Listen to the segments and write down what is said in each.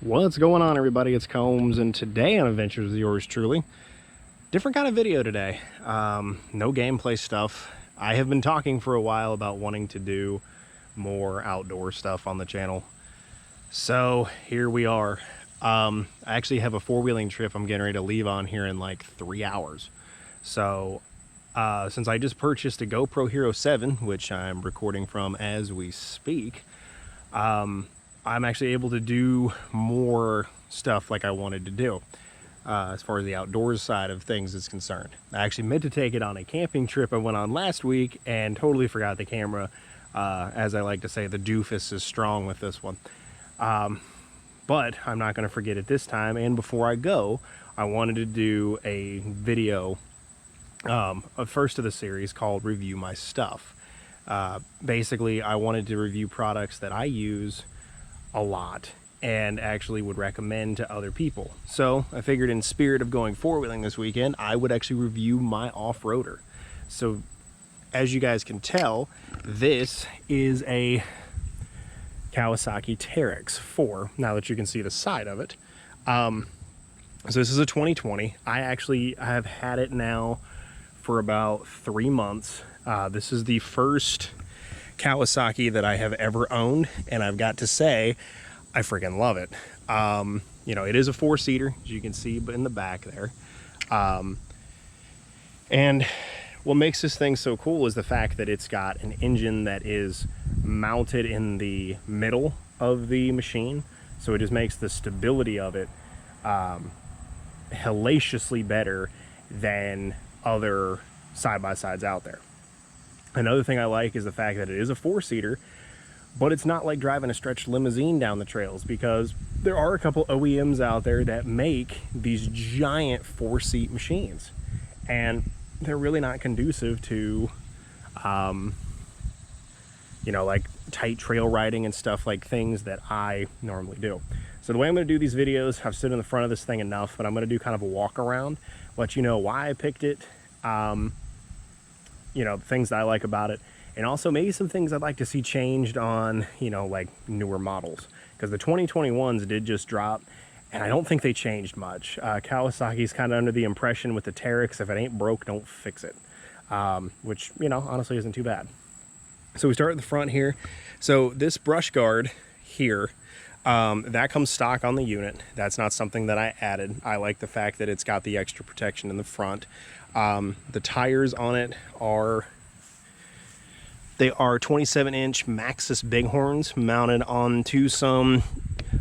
What's going on, everybody? It's Combs, and today on Adventures with yours truly, different kind of video today. No gameplay stuff. I have been talking for a while about wanting to do more outdoor stuff on the channel, so here we are. I actually have a four-wheeling trip I'm getting ready to leave on here in like 3 hours. So since I just purchased a GoPro Hero 7, which I'm recording from as we speak, I'm actually able to do more stuff like I wanted to do as far as the outdoors side of things is concerned. I actually meant to take it on a camping trip I went on last week and totally forgot the camera. As I like to say, the doofus is strong with this one. But I'm not going to forget it this time. And before I go, I wanted to do a video, a first of the series called Review My Stuff. Basically, I wanted to review products that I use a lot and actually would recommend to other people. So I figured, in spirit of going four-wheeling this weekend, I would actually review my off-roader. So as you guys can tell, this is a Kawasaki Teryx 4, now that you can see the side of it. So this is a 2020. I actually have had it now for about 3 months. This is the first Kawasaki that I have ever owned, and I've got to say, I freaking love it. You know, it is a four-seater, as you can see in the back there. And what makes this thing so cool is the fact that it's got an engine that is mounted in the middle of the machine, so it just makes the stability of it hellaciously better than other side-by-sides out there. Another thing I like is the fact that it is a four-seater, but it's not like driving a stretched limousine down the trails, because there are a couple OEMs out there that make these giant four-seat machines, and they're really not conducive to, you know, like tight trail riding and stuff, like things that I normally do. So the way I'm going to do these videos, I've stood in the front of this thing enough, but I'm going to do kind of a walk around, let you know why I picked it, you know, things that I like about it, and also maybe some things I'd like to see changed on, you know, like newer models, because the 2021s did just drop, and I don't think they changed much. Kawasaki's kind of under the impression with the Teryx, if it ain't broke, don't fix it, which, you know, honestly isn't too bad. So we start at the front here. So this brush guard here, that comes stock on the unit. That's not something that I added. I like the fact that it's got the extra protection in the front. The tires on it are 27-inch Maxxis Bighorns mounted onto some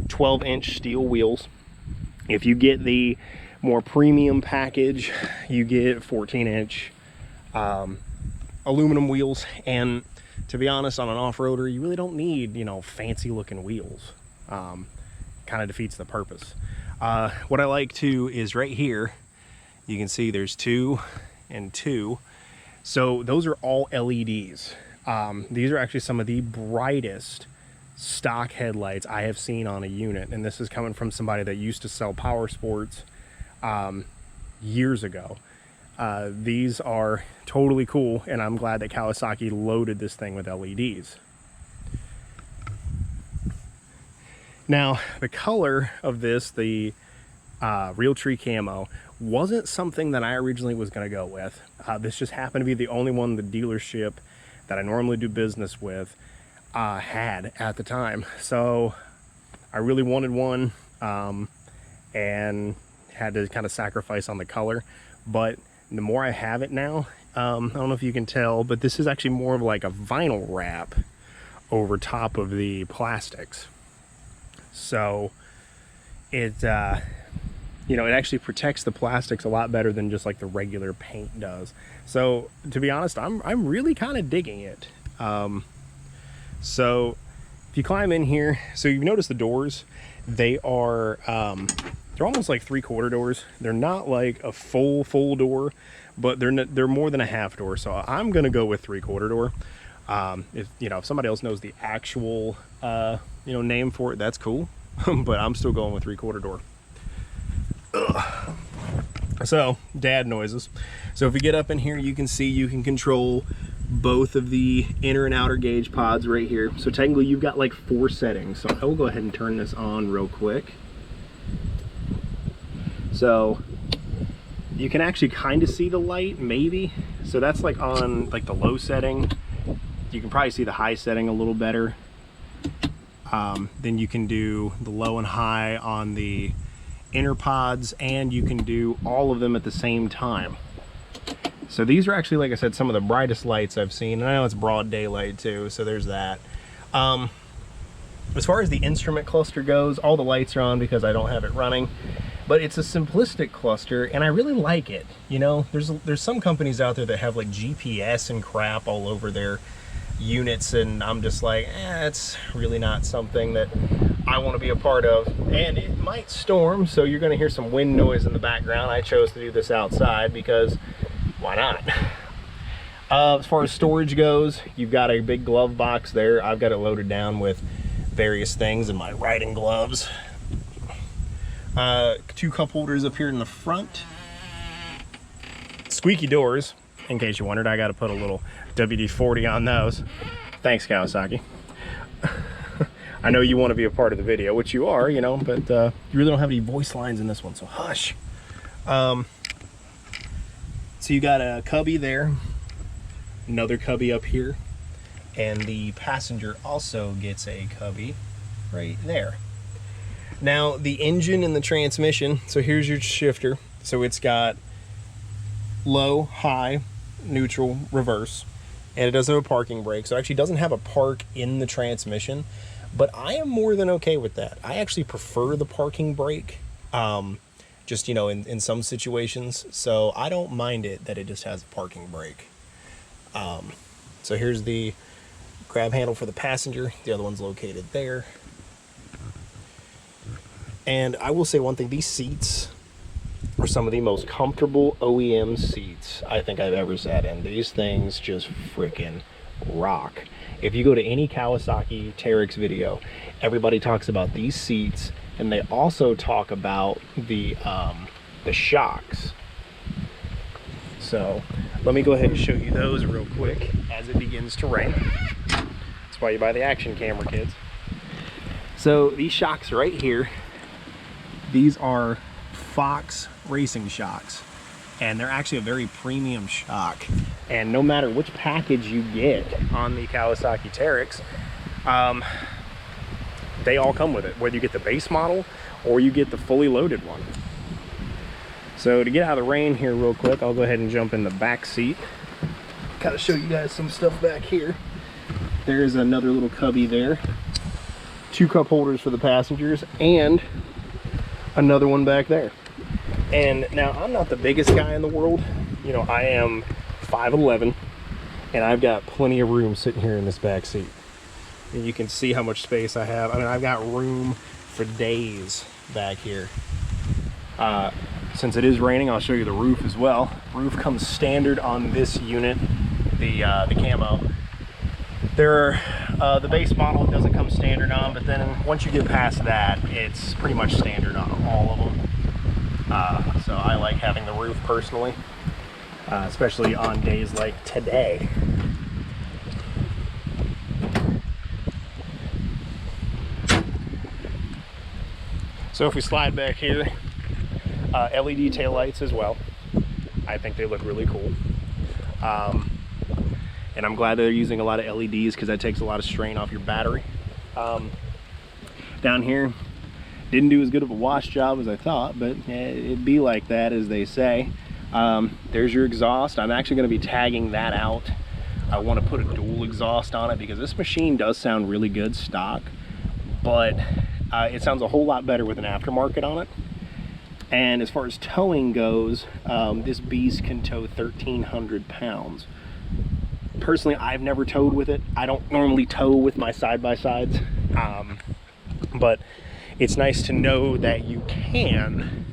12-inch steel wheels. If you get the more premium package, you get 14-inch aluminum wheels. And to be honest, on an off-roader, you really don't need, you know, fancy looking wheels. Kind of defeats the purpose. What I like too is right here, you can see there's 2 and 2. So those are all LEDs. These are actually some of the brightest stock headlights I have seen on a unit. And this is coming from somebody that used to sell power sports years ago. These are totally cool, and I'm glad that Kawasaki loaded this thing with LEDs. Now, the color of this, the Realtree camo, wasn't something that I originally was going to go with. This just happened to be the only one the dealership that I normally do business with had at the time. So I really wanted one, and had to kind of sacrifice on the color. But the more I have it now, I don't know if you can tell, but this is actually more of like a vinyl wrap over top of the plastics. So it, you know, it actually protects the plastics a lot better than just like the regular paint does. So to be honest, I'm really kind of digging it. So if you climb in here, so you've noticed the doors, they are, they're almost like 3/4 doors. They're not like a full door, but they're more than a half door. So I'm gonna go with 3/4 door. If, you know, if somebody else knows the actual, you know, name for it, that's cool. But I'm still going with 3/4 door. Ugh. So dad noises. So if we get up in here, you can see you can control both of the inner and outer gauge pods right here. So technically you've got like 4 settings. So I will go ahead and turn this on real quick. So you can actually kind of see the light, maybe. So that's like on like the low setting. You can probably see the high setting a little better. Then you can do the low and high on the inner pods, and you can do all of them at the same time. So these are actually, like I said, some of the brightest lights I've seen, and I know it's broad daylight too, so there's that. As far as the instrument cluster goes, all the lights are on because I don't have it running, but it's a simplistic cluster, and I really like it. You know, there's some companies out there that have like GPS and crap all over their units, and I'm just like, it's really not something that I want to be a part of. And it might storm, so you're going to hear some wind noise in the background. I chose to do this outside because why not? As far as storage goes, you've got a big glove box there. I've got it loaded down with various things in my riding gloves. 2 cup holders up here in the front. Squeaky doors, in case you wondered. I got to put a little WD-40 on those. Thanks, Kawasaki. I know you want to be a part of the video, which you are, you know, but you really don't have any voice lines in this one, so hush. So you got a cubby there, another cubby up here, and the passenger also gets a cubby right there. Now the engine and the transmission, so here's your shifter. So it's got low, high, neutral, reverse, and it doesn't have a parking brake. So it actually doesn't have a park in the transmission, but I am more than okay with that. I actually prefer the parking brake, just, you know, in some situations. So I don't mind it that it just has a parking brake. So here's the grab handle for the passenger. The other one's located there. And I will say one thing, these seats are some of the most comfortable OEM seats I think I've ever sat in. These things just freaking rock. If you go to any Kawasaki Teryx video, everybody talks about these seats, and they also talk about the shocks. So let me go ahead and show you those real quick as it begins to rain. That's why you buy the action camera, kids. So these shocks right here, these are Fox racing shocks, and they're actually a very premium shock. And no matter which package you get on the Kawasaki Teryx, they all come with it, whether you get the base model or you get the fully loaded one. So to get out of the rain here real quick, I'll go ahead and jump in the back seat. Gotta show you guys some stuff back here. There's another little cubby there. 2 cup holders for the passengers, and another one back there. And now I'm not the biggest guy in the world. You know, I am 5'11", and I've got plenty of room sitting here in this back seat. And you can see how much space I have. I mean, I've got room for days back here. Since it is raining, I'll show you the roof as well. Roof comes standard on this unit, the camo. The base model doesn't come standard on, but then once you get past that, it's pretty much standard on all of them. So I like having the roof personally, especially on days like today. So if we slide back here, LED taillights as well. I think they look really cool. And I'm glad they're using a lot of LEDs because that takes a lot of strain off your battery. Down here, didn't do as good of a wash job as I thought, but it'd be like that, as they say. There's your exhaust. I'm actually going to be tagging that out. I want to put a dual exhaust on it because this machine does sound really good stock, but it sounds a whole lot better with an aftermarket on it. And as far as towing goes, this beast can tow 1,300 pounds. Personally, I've never towed with it. I don't normally tow with my side-by-sides, but it's nice to know that you can,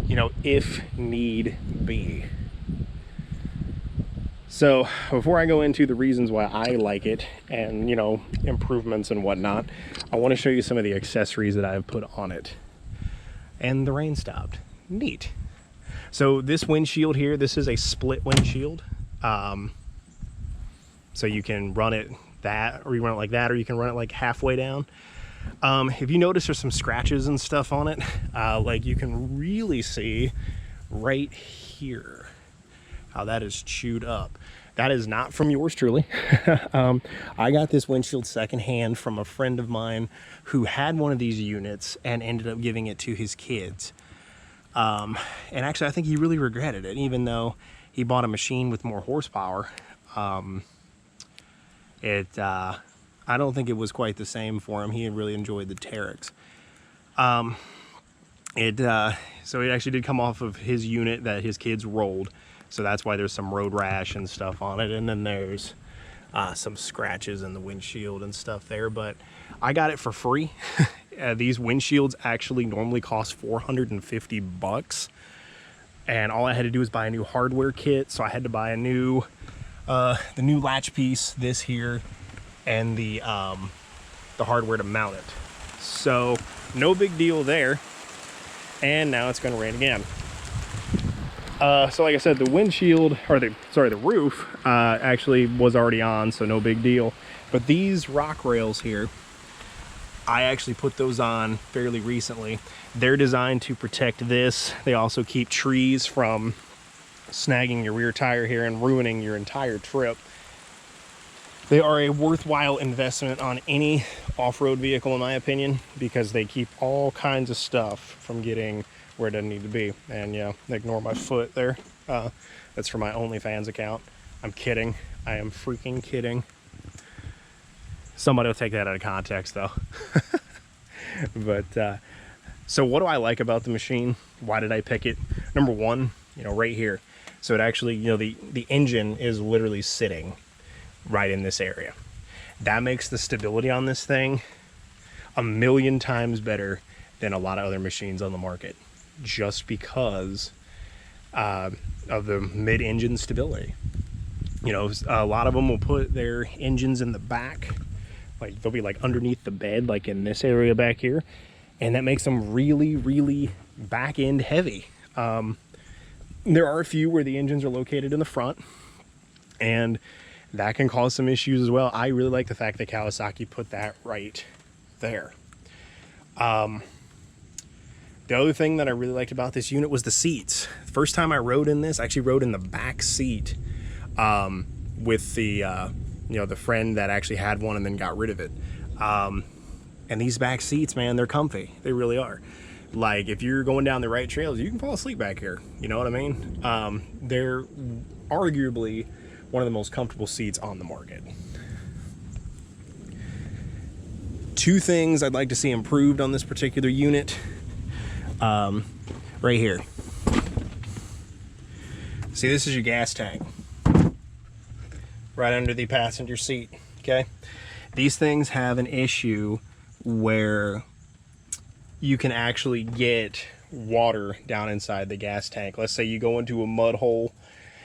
you know, if need be. So before I go into the reasons why I like it and, you know, improvements and whatnot, I want to show you some of the accessories that I've put on it. And the rain stopped. Neat. So this windshield here, this is a split windshield. So you can run it that, or you run it like that, or you can run it like halfway down. If you notice, there's some scratches and stuff on it. Like you can really see right here how that is chewed up. That is not from yours truly. I got this windshield secondhand from a friend of mine who had one of these units and ended up giving it to his kids. And actually, I think he really regretted it, even though he bought a machine with more horsepower. I don't think it was quite the same for him. He really enjoyed the Teryx. So it actually did come off of his unit that his kids rolled. So that's why there's some road rash and stuff on it. And then there's some scratches in the windshield and stuff there. But I got it for free. These windshields actually normally cost $450. And all I had to do was buy a new hardware kit. So I had to buy a new, the new latch piece, this here, and the hardware to mount it. So no big deal there. And now it's going to rain again. So like I said, the windshield, or the roof actually was already on, so no big deal. But these rock rails here, I actually put those on fairly recently. They're designed to protect this. They also keep trees from snagging your rear tire here and ruining your entire trip. They are a worthwhile investment on any off-road vehicle, in my opinion, because they keep all kinds of stuff from getting where it doesn't need to be. And yeah, ignore my foot there. That's for my OnlyFans account. I'm kidding. I am freaking kidding. Somebody will take that out of context though. But so what do I like about the machine? Why did I pick it? Number one, right here. So it actually, the engine is literally sitting right in this area. That makes the stability on this thing a million times better than a lot of other machines on the market, just because of the mid-engine stability. A lot of them will put their engines in the back, like they'll be like underneath the bed, like in this area back here, and that makes them really, really back end heavy. There are a few where the engines are located in the front, and that can cause some issues as well. I really like the fact that Kawasaki put that right there. The other thing that I really liked about this unit was the seats. The first time I rode in this, I actually rode in the back seat with the the friend that actually had one and then got rid of it. And these back seats, man, they're comfy. They really are. Like, if you're going down the right trails, you can fall asleep back here. You know what I mean? They're arguably one of the most comfortable seats on the market. Two things I'd like to see improved on this particular unit. Right here. See, this is your gas tank. Right under the passenger seat, okay? These things have an issue where you can actually get water down inside the gas tank. Let's say you go into a mud hole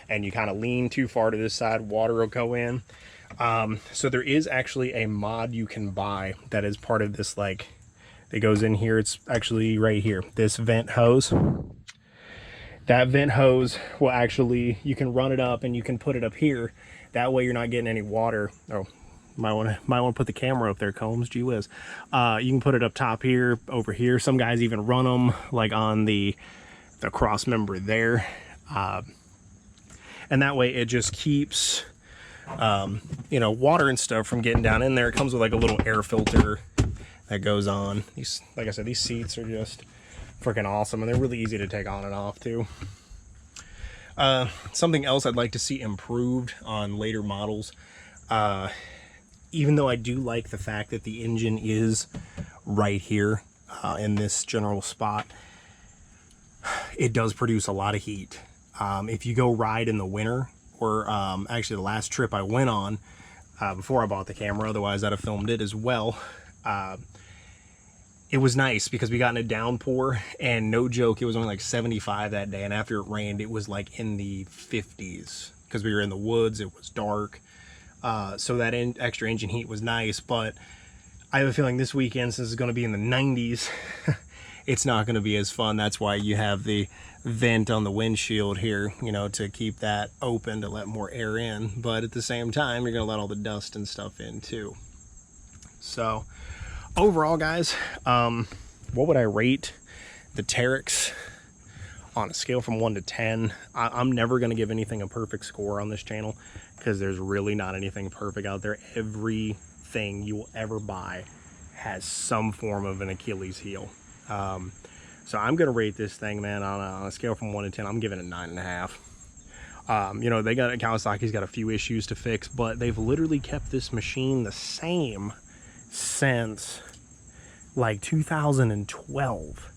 and you kind of lean too far to this side, water will go in. So there is actually a mod you can buy that is part of this, like, that goes in here. It's actually right here, this vent hose. That vent hose will actually, you can run it up and you can put it up here. That way you're not getting any water. Oh, might want to put the camera up there, Combs, gee whiz. You can put it up top here, over here. Some guys even run them like on the cross member there. And that way it just keeps, water and stuff from getting down in there. It comes with like a little air filter that goes on. These, like I said, these seats are just freaking awesome, and they're really easy to take on and off too. Something else I'd like to see improved on later models, even though I do like the fact that the engine is right here in this general spot, it does produce a lot of heat. If you go ride in the winter, or actually the last trip I went on before I bought the camera, otherwise I'd have filmed it as well, it was nice because we got in a downpour, and no joke, it was only like 75 that day, and after it rained it was like in the 50s because we were in the woods, it was dark. So that extra engine heat was nice, but I have a feeling this weekend, since it's going to be in the 90s, it's not going to be as fun. That's why you have the vent on the windshield here, to keep that open to let more air in, but at the same time you're going to let all the dust and stuff in too. So overall, guys, what would I rate the Teryx on a scale from 1 to 10? I'm never going to give anything a perfect score on this channel because there's really not anything perfect out there. Everything you will ever buy has some form of an Achilles heel. So I'm going to rate this thing, man, on a scale from 1 to 10. I'm giving it a 9.5. You know, Kawasaki's got a few issues to fix, but they've literally kept this machine the same since like 2012.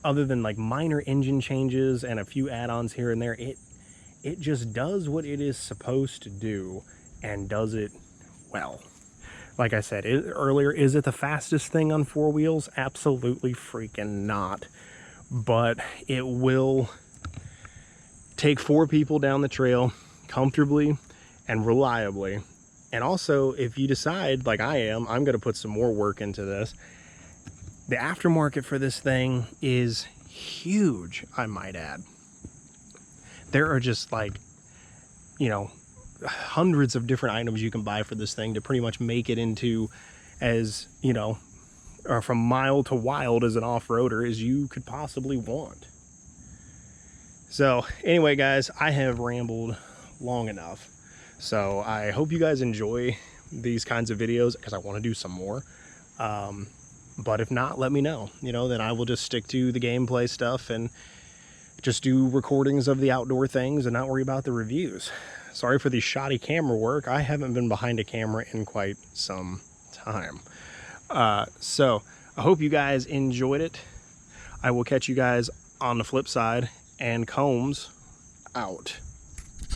Other than like minor engine changes and a few add-ons here and there, it just does what it is supposed to do and does it well. Like I said earlier, is it the fastest thing on 4 wheels? Absolutely freaking not. But it will take 4 people down the trail comfortably and reliably. And also, if you decide, like I am, I'm going to put some more work into this. The aftermarket for this thing is huge, I might add. There are just like, you know, hundreds of different items you can buy for this thing to pretty much make it into as, you know, or from mild to wild as an off-roader as you could possibly want. So anyway, guys, I have rambled long enough. So I hope you guys enjoy these kinds of videos because I want to do some more. But if not, let me know. You know, then I will just stick to the gameplay stuff and just do recordings of the outdoor things and not worry about the reviews. Sorry for the shoddy camera work. I haven't been behind a camera in quite some time. So I hope you guys enjoyed it. I will catch you guys on the flip side, and Combs out.